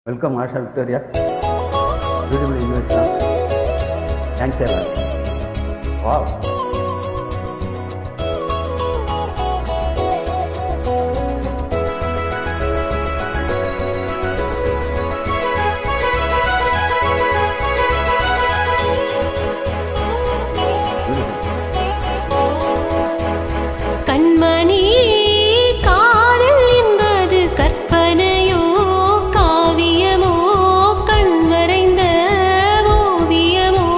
Welcome, Asha Victoria. Beautiful invitation. Thanks a lot. Wow. கண்மணி காதல் என்பது கற்பனையோ காவியமோ கண்வரைந்த ஓவியமோ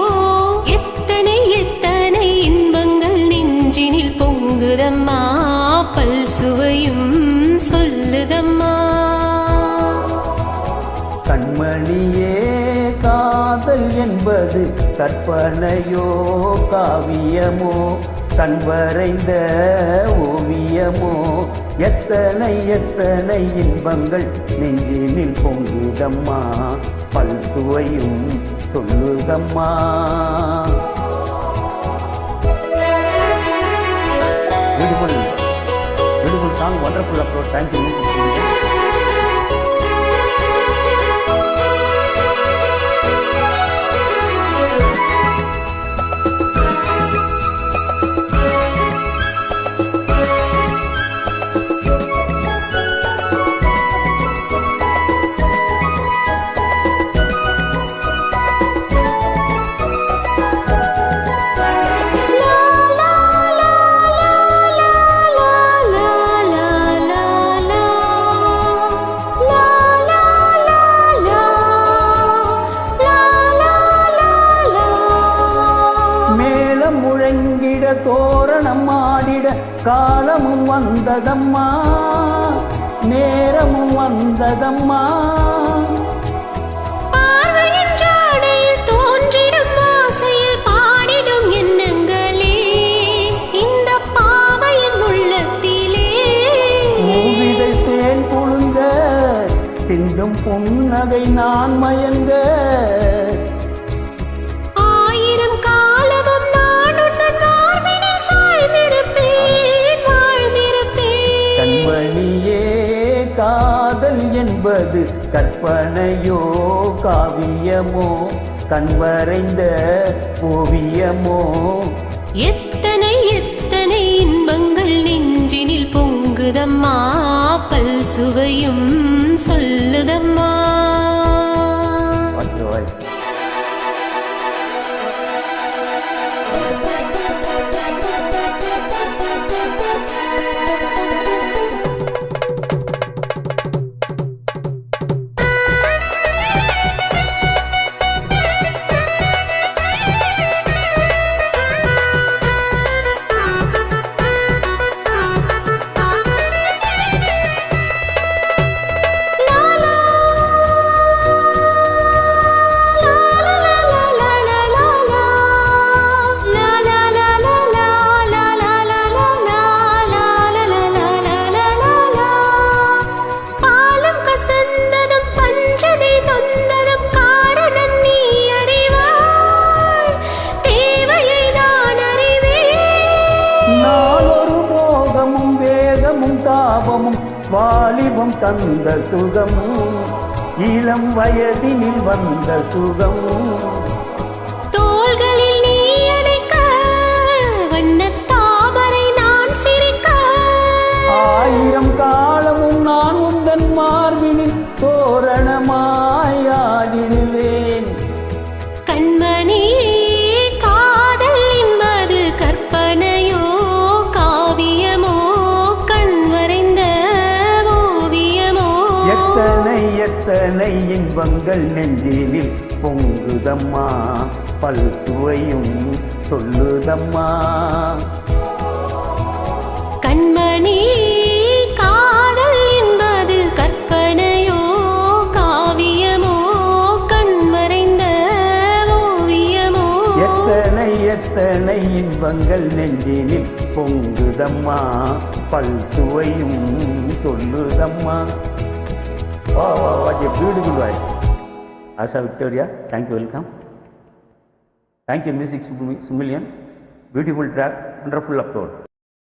எத்தனை எத்தனை இன்பங்கள் நெஞ்சினில் பொங்குதம்மா பல் சுவையும் சொல்லுதம்மா. கண்மணியே காதல் என்பது கற்பனையோ காவியமோ கண்வரைந்த ஓவியமோ எத்தனை எத்தனை இன்பங்கள் நெஞ்சினில் பொங்குதம்மா பல் சுவையும் சொல்லுதம்மா. Beautiful song, wonderful approach. Thank you. முழங்கிட தோரணம் ஆடிட காலமும் வந்ததம்மா நேரமும் வந்ததம்மா. பார்வையின் ஜாடையில் தோன்றிடும் ஆசையில் பாடிடும் எண்ணங்களே இந்த பாவையின் உள்ளத்திலே மூவிதை தேன் குழுங்க சிந்தும் புன்னகை நான் மயங்க காதல் என்பது கற்பனையோ காவியமோ கண்வரைந்த ஓவியமோ எத்தனை எத்தனை இன்பங்கள் நெஞ்சினில் பொங்குதம்மா பல் சுவையும் சொல்லுதம்மா. தாபமும் வாலிபம் தந்த சுகம் இளம் வயதினில் வந்த சுகம் தோள்களில் நீ அணைக்க வண்ணத் தாமரை நான் சிரிக்க ஆயிரம் காலமும் நான் உந்தன் மார்பினில் தோரணமாய் ஆடிடுவேன். கண்மணி காதல் என்பது கற்பனையோ காவியமோ கண்வரைந்த ஓவியமோ எத்தனை எத்தனை இன்பங்கள் நெஞ்சினில் பொங்குதம்மா பல் சுவையும் சொல்லுதம்மா. கண்மணி காதல் என்பது கற்பனையோ காவியமோ கண்மறைந்த ஓவியமோ எத்தனை எத்தனை இன்பங்கள் நெஞ்சினில் பொங்குதம்மா பல் சுவையும் சொல்லுதம்மா. What a beautiful voice. Asha Victoria, thank you, welcome. Thank you, Music Sumilian. Beautiful track, wonderful upload.